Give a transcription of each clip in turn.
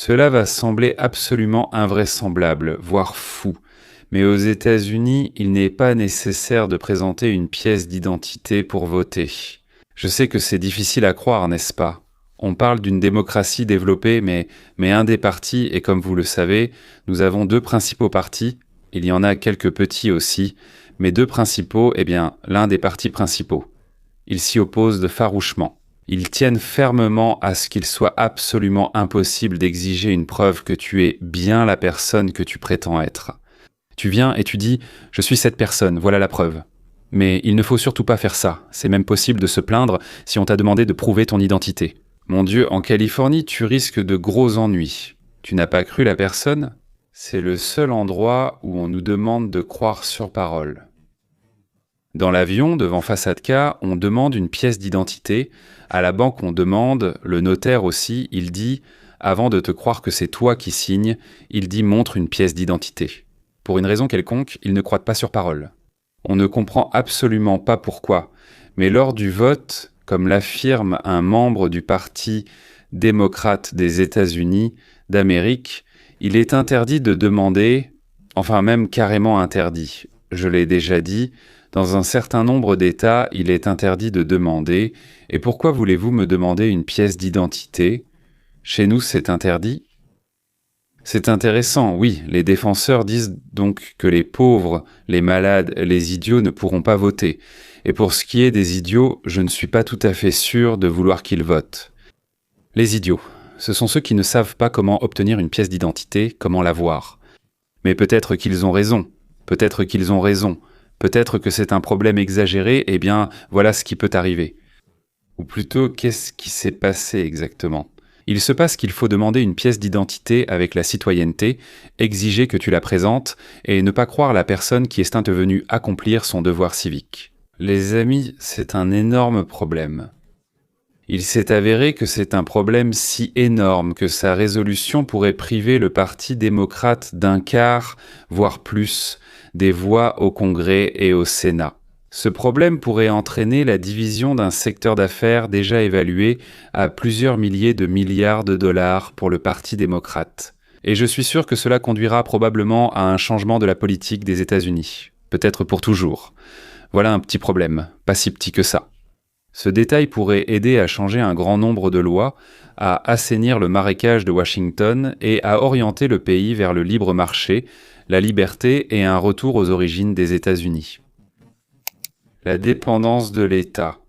Cela va sembler absolument invraisemblable, voire fou. Mais aux États-Unis, il n'est pas nécessaire de présenter une pièce d'identité pour voter. Je sais que c'est difficile à croire, n'est-ce pas? On parle d'une démocratie développée, mais un des partis, et comme vous le savez, nous avons deux principaux partis, il y en a quelques petits aussi, mais deux principaux, eh bien, l'un des partis principaux. Ils s'y opposent farouchement. Ils tiennent fermement à ce qu'il soit absolument impossible d'exiger une preuve que tu es bien la personne que tu prétends être. Tu viens et tu dis « Je suis cette personne, voilà la preuve ». Mais il ne faut surtout pas faire ça. C'est même possible de se plaindre si on t'a demandé de prouver ton identité. Mon Dieu, en Californie, tu risques de gros ennuis. Tu n'as pas cru la personne? C'est le seul endroit où on nous demande de croire sur parole. Dans l'avion, devant Fasadka, on demande une pièce d'identité. À la banque, on demande, le notaire aussi, il dit « Avant de te croire que c'est toi qui signes, il dit « Montre une pièce d'identité ». Pour une raison quelconque, ils ne croient pas sur parole. On ne comprend absolument pas pourquoi, mais lors du vote, comme l'affirme un membre du Parti démocrate des États-Unis d'Amérique, il est interdit de demander, enfin même carrément interdit. Je l'ai déjà dit, dans un certain nombre d'États, il est interdit de demander. Et pourquoi voulez-vous me demander une pièce d'identité? Chez nous, c'est interdit. C'est intéressant, oui, les défenseurs disent donc que les pauvres, les malades, les idiots ne pourront pas voter. Et pour ce qui est des idiots, je ne suis pas tout à fait sûr de vouloir qu'ils votent. Les idiots, ce sont ceux qui ne savent pas comment obtenir une pièce d'identité, comment l'avoir. Mais peut-être qu'ils ont raison, peut-être qu'ils ont raison, peut-être que c'est un problème exagéré, eh bien, voilà ce qui peut arriver. Ou plutôt, qu'est-ce qui s'est passé exactement ? Il se passe qu'il faut demander une pièce d'identité avec la citoyenneté, exiger que tu la présentes et ne pas croire la personne qui est intervenue accomplir son devoir civique. Les amis, c'est un énorme problème. Il s'est avéré que c'est un problème si énorme que sa résolution pourrait priver le Parti démocrate d'un quart, voire plus, des voix au Congrès et au Sénat. Ce problème pourrait entraîner la division d'un secteur d'affaires déjà évalué à plusieurs milliers de milliards de dollars pour le Parti démocrate. Et je suis sûr que cela conduira probablement à un changement de la politique des États-Unis. Peut-être pour toujours. Voilà un petit problème, pas si petit que ça. Ce détail pourrait aider à changer un grand nombre de lois, à assainir le marécage de Washington et à orienter le pays vers le libre marché, la liberté et un retour aux origines des États-Unis. La dépendance de l'État.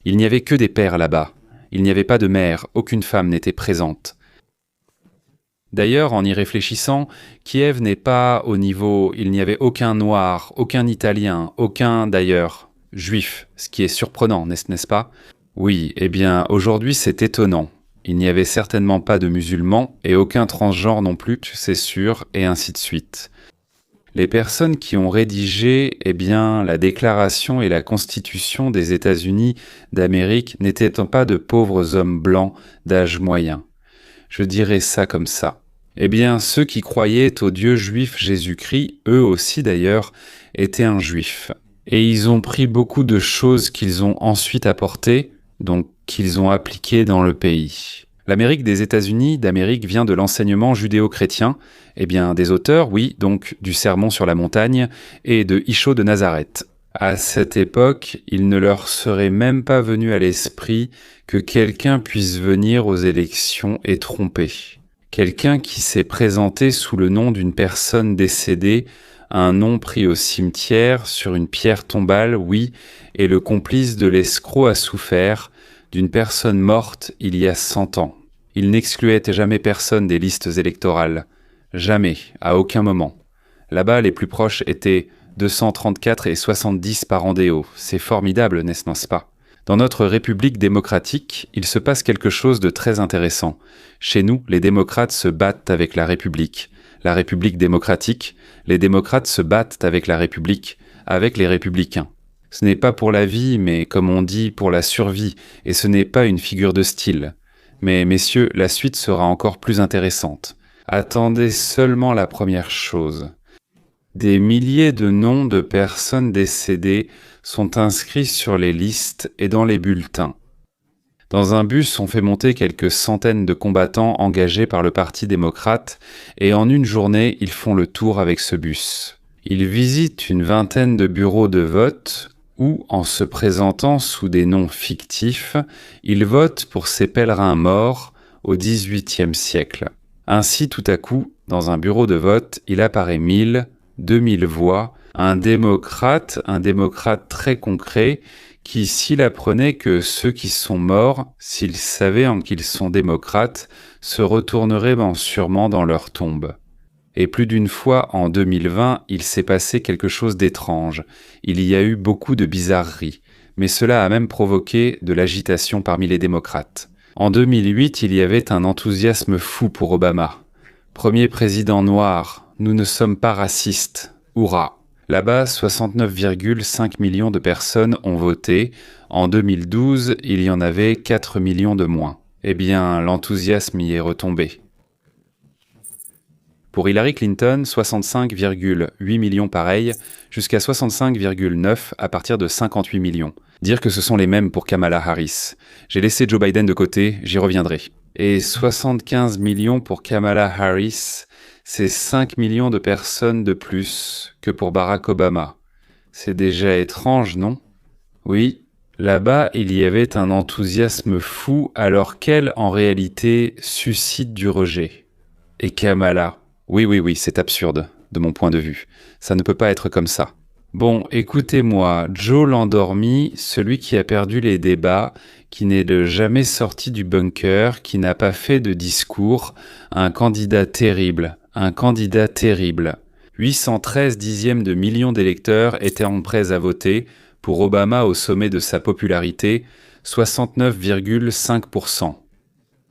Il n'y avait que des pères là-bas. Il n'y avait pas de mère, aucune femme n'était présente. D'ailleurs, en y réfléchissant, Kiev n'est pas au niveau... Il n'y avait aucun noir, aucun italien, aucun, d'ailleurs, juif, ce qui est surprenant, n'est-ce pas? Oui, eh bien, aujourd'hui c'est étonnant. Il n'y avait certainement pas de musulmans et aucun transgenre non plus, c'est sûr, et ainsi de suite. Les personnes qui ont rédigé, eh bien, la Déclaration et la Constitution des États-Unis d'Amérique n'étaient pas de pauvres hommes blancs d'âge moyen. Je dirais ça comme ça. Eh bien, ceux qui croyaient au Dieu juif Jésus-Christ, eux aussi d'ailleurs, étaient un juif. Et ils ont pris beaucoup de choses qu'ils ont ensuite apportées, donc qu'ils ont appliquées dans le pays. L'Amérique des États-Unis d'Amérique vient de l'enseignement judéo-chrétien, eh bien des auteurs, oui, donc du Sermon sur la montagne et de Ichaud de Nazareth. À cette époque, il ne leur serait même pas venu à l'esprit que quelqu'un puisse venir aux élections et tromper. Quelqu'un qui s'est présenté sous le nom d'une personne décédée, un nom pris au cimetière, sur une pierre tombale, oui, et le complice de l'escroc a souffert, d'une personne morte il y a 100 ans. Il n'excluait jamais personne des listes électorales. Jamais, à aucun moment. Là-bas, les plus proches étaient 234 et 70 par Andéo. C'est formidable, n'est-ce pas? Dans notre République démocratique, il se passe quelque chose de très intéressant. Chez nous, les démocrates se battent avec la République. La République démocratique, les démocrates se battent avec la République, avec les républicains. Ce n'est pas pour la vie, mais comme on dit, pour la survie, et ce n'est pas une figure de style. Mais messieurs, la suite sera encore plus intéressante. Attendez seulement la première chose. Des milliers de noms de personnes décédées sont inscrits sur les listes et dans les bulletins. Dans un bus, on fait monter quelques centaines de combattants engagés par le Parti démocrate et en une journée, ils font le tour avec ce bus. Ils visitent une vingtaine de bureaux de vote où, en se présentant sous des noms fictifs, ils votent pour ces pèlerins morts au XVIIIe siècle. Ainsi, tout à coup, dans un bureau de vote, il apparaît 1000, 2000 voix, un démocrate très concret, qui, s'il apprenait que ceux qui sont morts, s'ils savaient en qu'ils sont démocrates, se retourneraient sûrement dans leur tombe. Et plus d'une fois, en 2020, il s'est passé quelque chose d'étrange. Il y a eu beaucoup de bizarreries, mais cela a même provoqué de l'agitation parmi les démocrates. En 2008, il y avait un enthousiasme fou pour Obama. Premier président noir, nous ne sommes pas racistes, hurrah! Là-bas, 69,5 millions de personnes ont voté. En 2012, il y en avait 4 millions de moins. Eh bien, l'enthousiasme y est retombé. Pour Hillary Clinton, 65,8 millions pareil, jusqu'à 65,9 à partir de 58 millions. Dire que ce sont les mêmes pour Kamala Harris. J'ai laissé Joe Biden de côté, j'y reviendrai. Et 75 millions pour Kamala Harris, c'est 5 millions de personnes de plus que pour Barack Obama. C'est déjà étrange, non? Oui, là-bas, il y avait un enthousiasme fou alors qu'elle, en réalité, suscite du rejet. Et Kamala? Oui, c'est absurde, de mon point de vue. Ça ne peut pas être comme ça. Bon, écoutez-moi, Joe l'endormi, celui qui a perdu les débats, qui n'est jamais sorti du bunker, qui n'a pas fait de discours, un candidat terrible. 813 dixièmes de millions d'électeurs étaient en prêts à voter, pour Obama au sommet de sa popularité, 69,5%.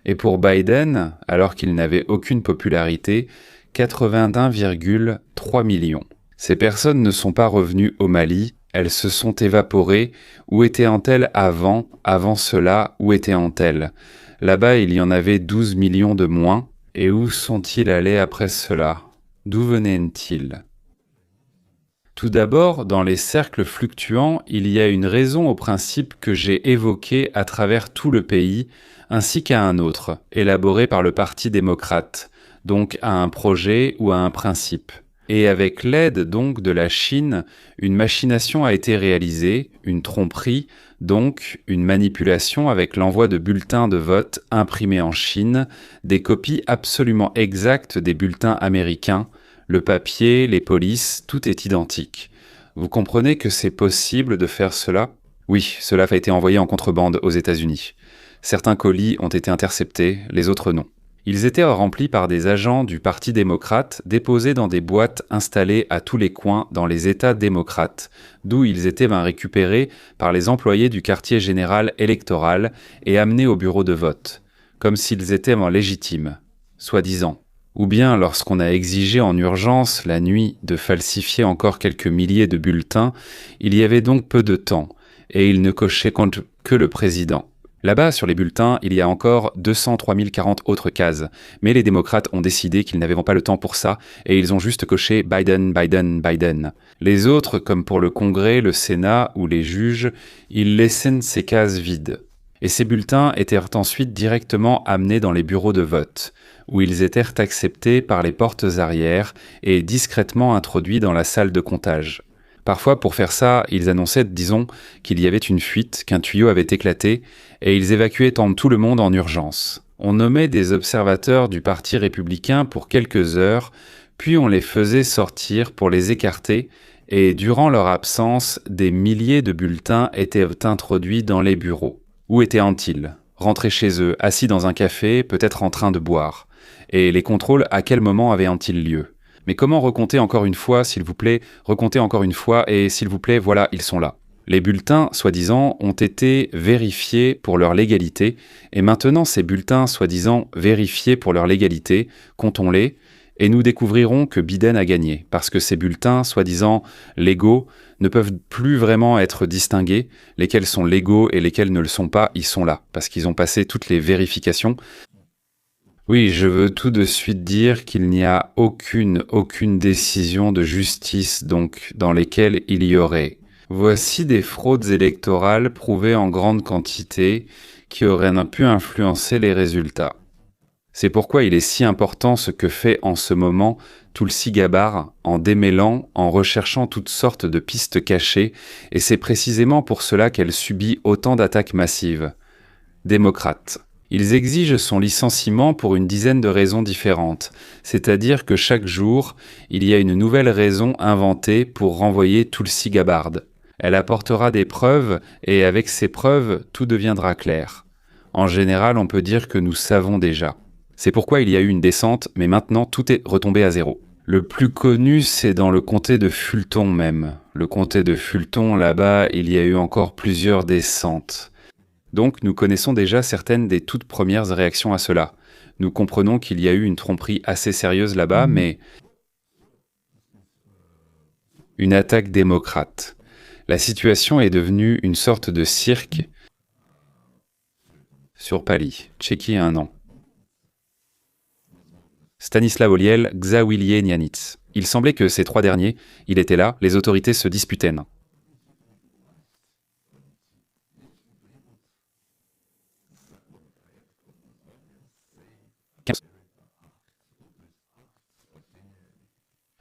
Et pour Biden, alors qu'il n'avait aucune popularité, 81,3 millions. Ces personnes ne sont pas revenues au Mali, elles se sont évaporées. Où étaient-elles avant cela, où étaient-elles? Là-bas, il y en avait 12 millions de moins. Et où sont-ils allés après cela? D'où venaient-ils? Tout d'abord, dans les cercles fluctuants, il y a une raison au principe que j'ai évoqué à travers tout le pays, ainsi qu'à un autre, élaboré par le Parti démocrate, donc à un projet ou à un principe. Et avec l'aide donc de la Chine, une machination a été réalisée, une tromperie, donc une manipulation avec l'envoi de bulletins de vote imprimés en Chine, des copies absolument exactes des bulletins américains, le papier, les polices, tout est identique. Vous comprenez que c'est possible de faire cela? Oui, cela a été envoyé en contrebande aux États-Unis. Certains colis ont été interceptés, les autres non. Ils étaient remplis par des agents du Parti démocrate déposés dans des boîtes installées à tous les coins dans les États démocrates, d'où ils étaient récupérés par les employés du quartier général électoral et amenés au bureau de vote, comme s'ils étaient légitimes, soi-disant. Ou bien lorsqu'on a exigé en urgence la nuit de falsifier encore quelques milliers de bulletins, il y avait donc peu de temps, et ils ne cochaient que le président. Là-bas, sur les bulletins, il y a encore 203 040 autres cases. Mais les démocrates ont décidé qu'ils n'avaient pas le temps pour ça, et ils ont juste coché Biden, Biden, Biden. Les autres, comme pour le Congrès, le Sénat ou les juges, ils laissaient ces cases vides. Et ces bulletins étaient ensuite directement amenés dans les bureaux de vote, où ils étaient acceptés par les portes arrière et discrètement introduits dans la salle de comptage. Parfois, pour faire ça, ils annonçaient, disons, qu'il y avait une fuite, qu'un tuyau avait éclaté, et ils évacuaient tout le monde en urgence. On nommait des observateurs du Parti républicain pour quelques heures, puis on les faisait sortir pour les écarter, et durant leur absence, des milliers de bulletins étaient introduits dans les bureaux. Où étaient-ils? Rentrés chez eux, assis dans un café, peut-être en train de boire. Et les contrôles, à quel moment avaient-ils lieu? Mais comment recompter encore une fois, s'il vous plaît? Recompter encore une fois, et s'il vous plaît, voilà, ils sont là. Les bulletins, soi-disant, ont été vérifiés pour leur légalité, et maintenant ces bulletins, soi-disant, vérifiés pour leur légalité, comptons-les, et nous découvrirons que Biden a gagné, parce que ces bulletins, soi-disant légaux, ne peuvent plus vraiment être distingués, lesquels sont légaux et lesquels ne le sont pas, ils sont là, parce qu'ils ont passé toutes les vérifications. Oui, je veux tout de suite dire qu'il n'y a aucune décision de justice donc dans lesquelles il y aurait. Voici des fraudes électorales prouvées en grande quantité qui auraient pu influencer les résultats. C'est pourquoi il est si important ce que fait en ce moment Tulsi Gabbard en démêlant, en recherchant toutes sortes de pistes cachées, et c'est précisément pour cela qu'elle subit autant d'attaques massives. Démocrates. Ils exigent son licenciement pour une dizaine de raisons différentes, c'est-à-dire que chaque jour, il y a une nouvelle raison inventée pour renvoyer Tulsi Gabbard. Elle apportera des preuves, et avec ces preuves, tout deviendra clair. En général, on peut dire que nous savons déjà. C'est pourquoi il y a eu une descente, mais maintenant tout est retombé à zéro. Le plus connu, c'est dans le comté de Fulton même. Le comté de Fulton, là-bas, il y a eu encore plusieurs descentes. Donc nous connaissons déjà certaines des toutes premières réactions à cela. Nous comprenons qu'il y a eu une tromperie assez sérieuse là-bas, mais... Une attaque démocrate. La situation est devenue une sorte de cirque sur Pali, Tchéquie un an. Stanislav Oliel, Gzawilié Nianitz. Il semblait que ces trois derniers, il était là, les autorités se disputaient.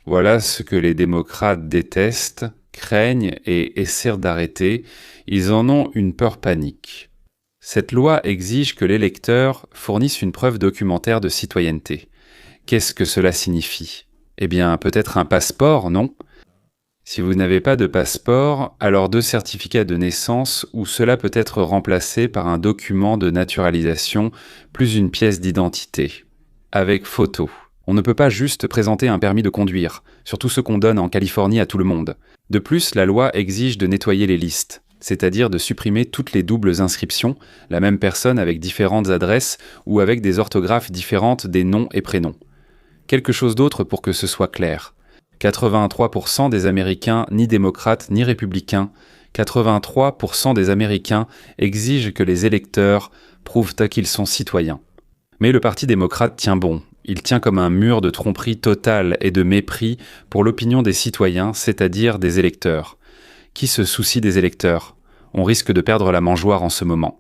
Voilà ce que les démocrates détestent, craignent et essaient d'arrêter. Ils en ont une peur panique. Cette loi exige que l'électeur fournisse une preuve documentaire de citoyenneté. Qu'est-ce que cela signifie? Eh bien, peut-être un passeport, non? Si vous n'avez pas de passeport, alors 2 certificats de naissance ou cela peut être remplacé par un document de naturalisation plus une pièce d'identité. Avec photo. On ne peut pas juste présenter un permis de conduire, surtout ce qu'on donne en Californie à tout le monde. De plus, la loi exige de nettoyer les listes, c'est-à-dire de supprimer toutes les doubles inscriptions, la même personne avec différentes adresses ou avec des orthographes différentes des noms et prénoms. Quelque chose d'autre pour que ce soit clair. 83% des Américains, ni démocrates ni républicains, 83% des Américains exigent que les électeurs prouvent qu'ils sont citoyens. Mais le Parti démocrate tient bon. Il tient comme un mur de tromperie totale et de mépris pour l'opinion des citoyens, c'est-à-dire des électeurs. Qui se soucie des électeurs? On risque de perdre la mangeoire en ce moment.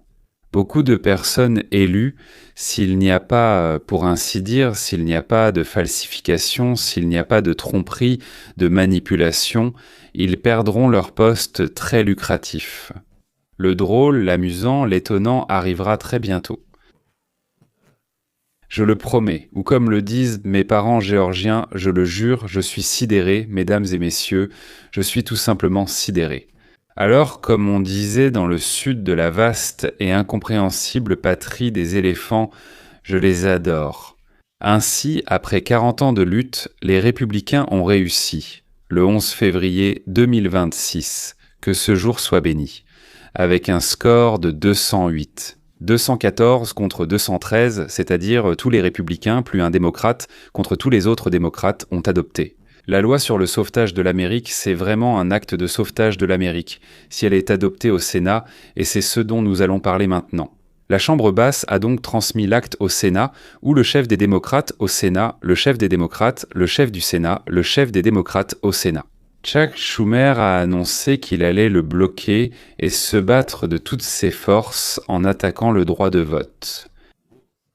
Beaucoup de personnes élues, s'il n'y a pas, pour ainsi dire, s'il n'y a pas de falsification, s'il n'y a pas de tromperie, de manipulation, ils perdront leur poste très lucratif. Le drôle, l'amusant, l'étonnant arrivera très bientôt. Je le promets, ou comme le disent mes parents géorgiens, je le jure, je suis sidéré, mesdames et messieurs, je suis tout simplement sidéré. Alors, comme on disait dans le sud de la vaste et incompréhensible patrie des éléphants, je les adore. Ainsi, après 40 ans de lutte, les républicains ont réussi, le 11 février 2026, que ce jour soit béni, avec un score de 208. 214 contre 213, c'est-à-dire tous les républicains plus un démocrate contre tous les autres démocrates ont adopté. La loi sur le sauvetage de l'Amérique, c'est vraiment un acte de sauvetage de l'Amérique, si elle est adoptée au Sénat, et c'est ce dont nous allons parler maintenant. La Chambre basse a donc transmis l'acte au Sénat, où le chef des démocrates au Sénat, le chef des démocrates, le chef du Sénat, le chef des démocrates au Sénat. Chuck Schumer a annoncé qu'il allait le bloquer et se battre de toutes ses forces en attaquant le droit de vote.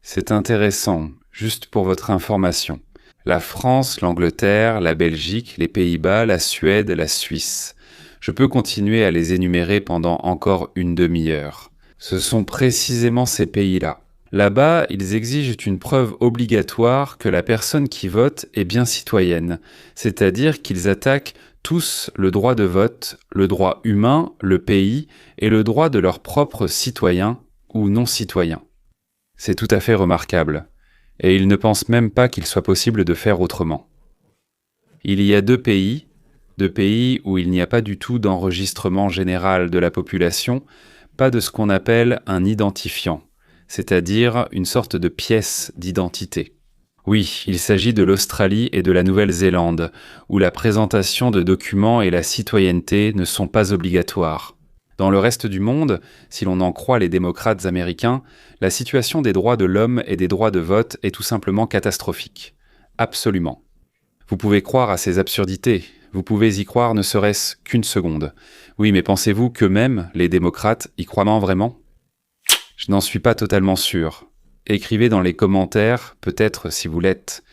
C'est intéressant, juste pour votre information. La France, l'Angleterre, la Belgique, les Pays-Bas, la Suède, la Suisse. Je peux continuer à les énumérer pendant encore une demi-heure. Ce sont précisément ces pays-là. Là-bas, ils exigent une preuve obligatoire que la personne qui vote est bien citoyenne, c'est-à-dire qu'ils attaquent tous le droit de vote, le droit humain, le pays et le droit de leurs propres citoyens ou non-citoyens. C'est tout à fait remarquable. Et ils ne pensent même pas qu'il soit possible de faire autrement. Il y a deux pays où il n'y a pas du tout d'enregistrement général de la population, pas de ce qu'on appelle un identifiant, c'est-à-dire une sorte de pièce d'identité. Oui, il s'agit de l'Australie et de la Nouvelle-Zélande, où la présentation de documents et la citoyenneté ne sont pas obligatoires. Dans le reste du monde, si l'on en croit les démocrates américains, la situation des droits de l'homme et des droits de vote est tout simplement catastrophique. Absolument. Vous pouvez croire à ces absurdités, vous pouvez y croire ne serait-ce qu'une seconde. Oui, mais pensez-vous qu'eux-mêmes, les démocrates, y croient vraiment ? Je n'en suis pas totalement sûr. Écrivez dans les commentaires, peut-être si vous l'êtes.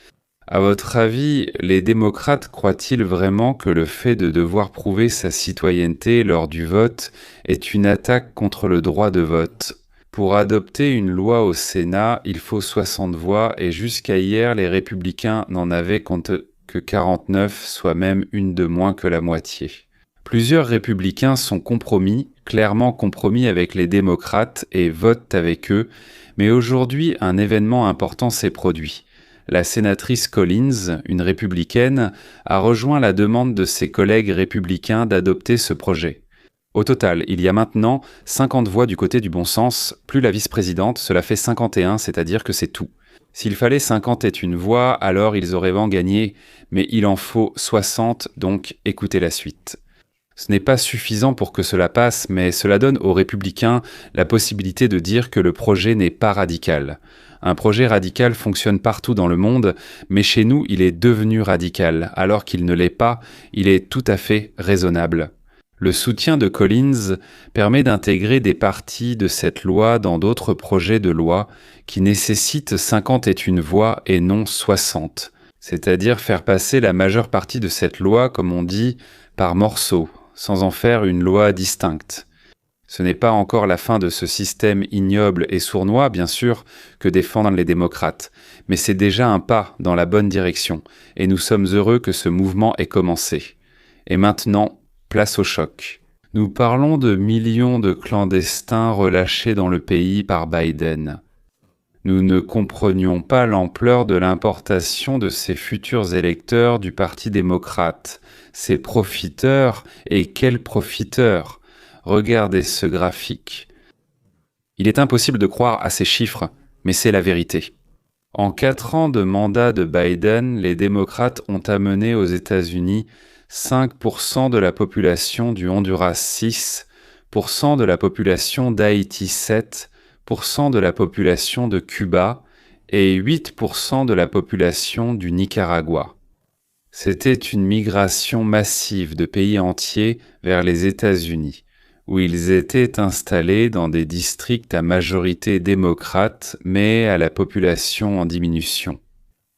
À votre avis, les démocrates croient-ils vraiment que le fait de devoir prouver sa citoyenneté lors du vote est une attaque contre le droit de vote ? Pour adopter une loi au Sénat, il faut 60 voix et jusqu'à hier, les républicains n'en avaient que 49, soit même une de moins que la moitié. Plusieurs républicains sont clairement compromis avec les démocrates et votent avec eux, mais aujourd'hui, un événement important s'est produit. La sénatrice Collins, une républicaine, a rejoint la demande de ses collègues républicains d'adopter ce projet. Au total, il y a maintenant 50 voix du côté du bon sens, plus la vice-présidente, cela fait 51, c'est-à-dire que c'est tout. S'il fallait 51 voix, alors ils auraient gagné, mais il en faut 60, donc écoutez la suite. Ce n'est pas suffisant pour que cela passe, mais cela donne aux républicains la possibilité de dire que le projet n'est pas radical. Un projet radical fonctionne partout dans le monde, mais chez nous, il est devenu radical. Alors qu'il ne l'est pas, il est tout à fait raisonnable. Le soutien de Collins permet d'intégrer des parties de cette loi dans d'autres projets de loi qui nécessitent 51 voix et non 60. C'est-à-dire faire passer la majeure partie de cette loi, comme on dit, par morceaux, sans en faire une loi distincte. Ce n'est pas encore la fin de ce système ignoble et sournois, bien sûr, que défendent les démocrates, mais c'est déjà un pas dans la bonne direction, et nous sommes heureux que ce mouvement ait commencé. Et maintenant, place au choc. Nous parlons de millions de clandestins relâchés dans le pays par Biden. Nous ne comprenions pas l'ampleur de l'importation de ces futurs électeurs du Parti démocrate. Ces profiteurs, et quels profiteurs! Regardez ce graphique. Il est impossible de croire à ces chiffres, mais c'est la vérité. En 4 ans de mandat de Biden, les démocrates ont amené aux États-Unis 5% de la population du Honduras 6%, de la population d'Haïti 7%, de la population de Cuba et 8% de la population du Nicaragua. C'était une migration massive de pays entiers vers les États-Unis, où ils étaient installés dans des districts à majorité démocrate, mais à la population en diminution.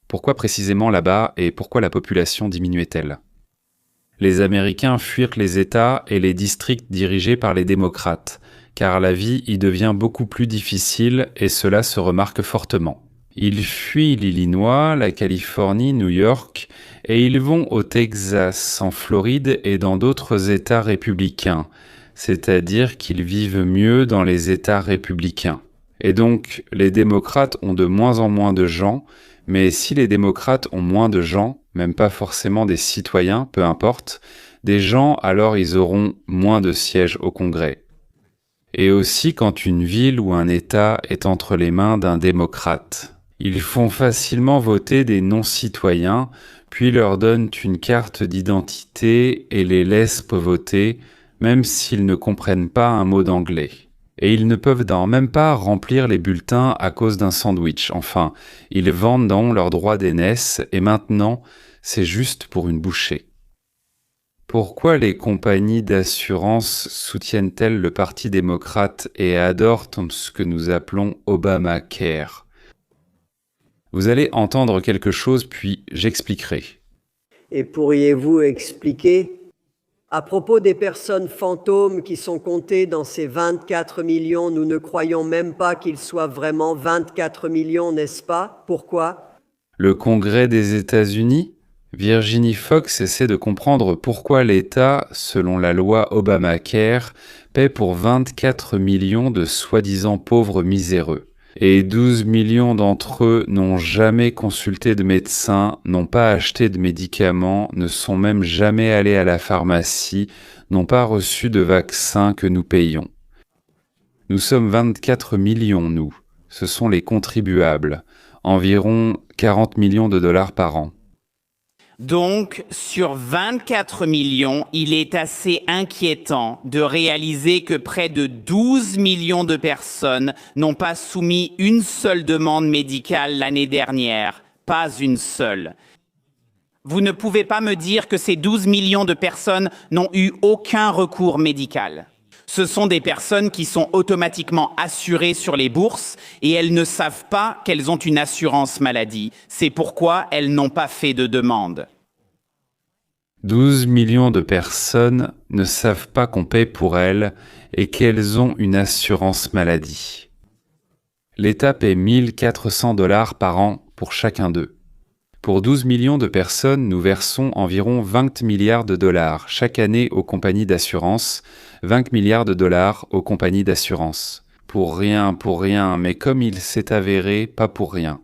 Pourquoi précisément là-bas et pourquoi la population diminuait-elle ? Les Américains fuirent les États et les districts dirigés par les démocrates, car la vie y devient beaucoup plus difficile et cela se remarque fortement. Ils fuient l'Illinois, la Californie, New York, et ils vont au Texas, en Floride et dans d'autres États républicains, c'est-à-dire qu'ils vivent mieux dans les États républicains. Et donc, les démocrates ont de moins en moins de gens, mais si les démocrates ont moins de gens, même pas forcément des citoyens, peu importe, des gens, alors ils auront moins de sièges au Congrès. Et aussi quand une ville ou un État est entre les mains d'un démocrate. Ils font facilement voter des non-citoyens, puis leur donnent une carte d'identité et les laissent voter, même s'ils ne comprennent pas un mot d'anglais. Et ils ne peuvent même pas remplir les bulletins à cause d'un sandwich. Enfin, ils vendent leurs droits d'aînesse et maintenant, c'est juste pour une bouchée. Pourquoi les compagnies d'assurance soutiennent-elles le Parti démocrate et adorent ce que nous appelons Obamacare ? Vous allez entendre quelque chose, puis j'expliquerai. Et pourriez-vous expliquer, à propos des personnes fantômes qui sont comptées dans ces 24 millions, nous ne croyons même pas qu'ils soient vraiment 24 millions, n'est-ce pas? Pourquoi? Le Congrès des États-Unis ? Virginie Fox essaie de comprendre pourquoi l'État, selon la loi Obamacare, paie pour 24 millions de soi-disant pauvres miséreux. Et 12 millions d'entre eux n'ont jamais consulté de médecin, n'ont pas acheté de médicaments, ne sont même jamais allés à la pharmacie, n'ont pas reçu de vaccin que nous payons. Nous sommes 24 millions, nous. Ce sont les contribuables. Environ 40 millions de dollars par an. Donc, sur 24 millions, il est assez inquiétant de réaliser que près de 12 millions de personnes n'ont pas soumis une seule demande médicale l'année dernière. Pas une seule. Vous ne pouvez pas me dire que ces 12 millions de personnes n'ont eu aucun recours médical. Ce sont des personnes qui sont automatiquement assurées sur les bourses et elles ne savent pas qu'elles ont une assurance maladie. C'est pourquoi elles n'ont pas fait de demande. 12 millions de personnes ne savent pas qu'on paye pour elles et qu'elles ont une assurance maladie. L'État paie 1 400 $ par an pour chacun d'eux. Pour 12 millions de personnes, nous versons environ 20 milliards de dollars chaque année aux compagnies d'assurance, 20 milliards de dollars aux compagnies d'assurance. Pour rien, mais comme il s'est avéré, pas pour rien.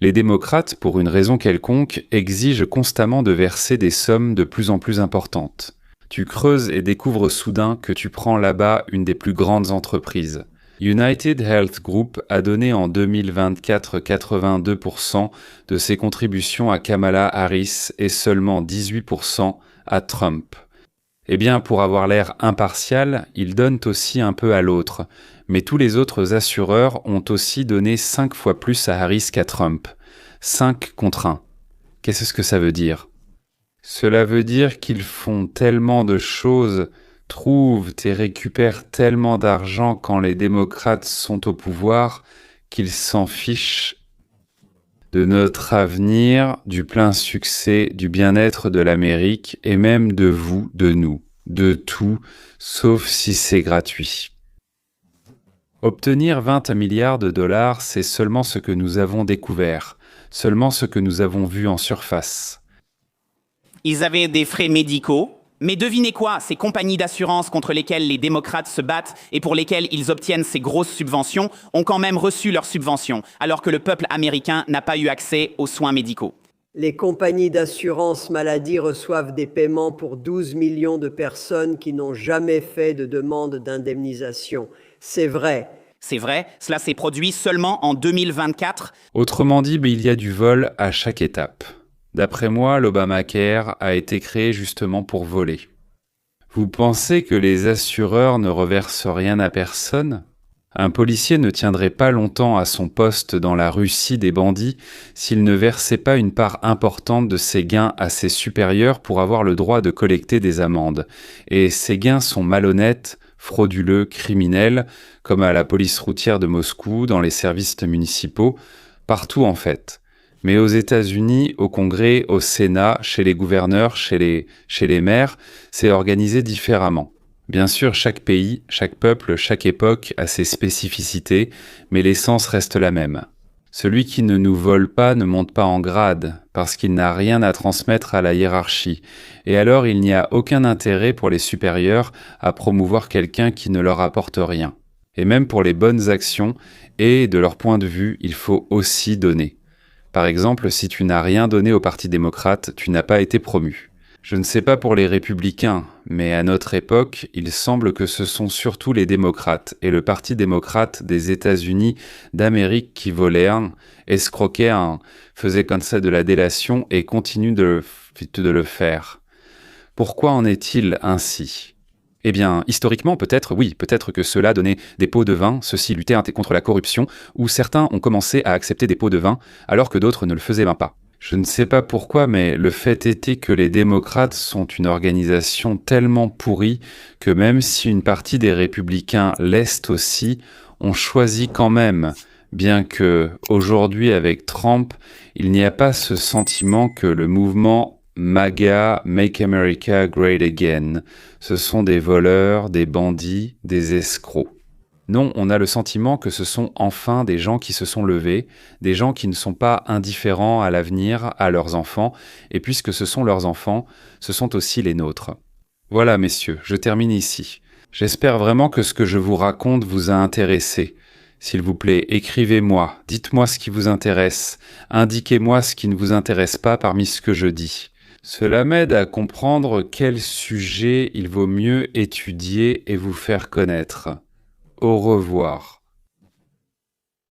Les démocrates, pour une raison quelconque, exigent constamment de verser des sommes de plus en plus importantes. Tu creuses et découvres soudain que tu prends là-bas une des plus grandes entreprises. United Health Group a donné en 2024 82% de ses contributions à Kamala Harris et seulement 18% à Trump. Eh bien, pour avoir l'air impartial, ils donnent aussi un peu à l'autre. Mais tous les autres assureurs ont aussi donné 5 fois plus à Harris qu'à Trump. 5 contre 1. Qu'est-ce que ça veut dire? Cela veut dire qu'ils font tellement de choses, trouvent et récupèrent tellement d'argent quand les démocrates sont au pouvoir qu'ils s'en fichent de notre avenir, du plein succès, du bien-être de l'Amérique et même de vous, de nous, de tout, sauf si c'est gratuit. Obtenir 20 milliards de dollars, c'est seulement ce que nous avons découvert, seulement ce que nous avons vu en surface. Ils avaient des frais médicaux. Mais devinez quoi, ces compagnies d'assurance contre lesquelles les démocrates se battent et pour lesquelles ils obtiennent ces grosses subventions ont quand même reçu leurs subventions, alors que le peuple américain n'a pas eu accès aux soins médicaux. Les compagnies d'assurance maladie reçoivent des paiements pour 12 millions de personnes qui n'ont jamais fait de demande d'indemnisation. C'est vrai. C'est vrai, cela s'est produit seulement en 2024. Autrement dit, il y a du vol à chaque étape. D'après moi, l'Obamacare a été créé justement pour voler. Vous pensez que les assureurs ne reversent rien à personne? Un policier ne tiendrait pas longtemps à son poste dans la Russie des bandits s'il ne versait pas une part importante de ses gains à ses supérieurs pour avoir le droit de collecter des amendes. Et ces gains sont malhonnêtes, frauduleux, criminels, comme à la police routière de Moscou, dans les services municipaux, partout en fait. Mais aux États-Unis, au Congrès, au Sénat, chez les gouverneurs, chez les maires, c'est organisé différemment. Bien sûr, chaque pays, chaque peuple, chaque époque a ses spécificités, mais l'essence reste la même. Celui qui ne nous vole pas ne monte pas en grade, parce qu'il n'a rien à transmettre à la hiérarchie, et alors il n'y a aucun intérêt pour les supérieurs à promouvoir quelqu'un qui ne leur apporte rien. Et même pour les bonnes actions, et de leur point de vue, il faut aussi donner. Par exemple, si tu n'as rien donné au Parti démocrate, tu n'as pas été promu. Je ne sais pas pour les républicains, mais à notre époque, il semble que ce sont surtout les démocrates et le Parti démocrate des États-Unis d'Amérique qui volaient escroquaient faisaient comme ça de la délation et continuent de le faire. Pourquoi en est-il ainsi ? Eh bien, historiquement, peut-être que cela donnait des pots de vin, ceci luttait contre la corruption, où certains ont commencé à accepter des pots de vin, alors que d'autres ne le faisaient même pas. Je ne sais pas pourquoi, mais le fait était que les démocrates sont une organisation tellement pourrie que même si une partie des républicains l'est aussi, on choisit quand même, bien que, aujourd'hui avec Trump, il n'y a pas ce sentiment que le mouvement MAGA, Make America Great Again, ce sont des voleurs, des bandits, des escrocs. Non, on a le sentiment que ce sont enfin des gens qui se sont levés, des gens qui ne sont pas indifférents à l'avenir, à leurs enfants, et puisque ce sont leurs enfants, ce sont aussi les nôtres. Voilà, messieurs, je termine ici. J'espère vraiment que ce que je vous raconte vous a intéressé. S'il vous plaît, écrivez-moi, dites-moi ce qui vous intéresse, indiquez-moi ce qui ne vous intéresse pas parmi ce que je dis. Cela m'aide à comprendre quel sujet il vaut mieux étudier et vous faire connaître. Au revoir.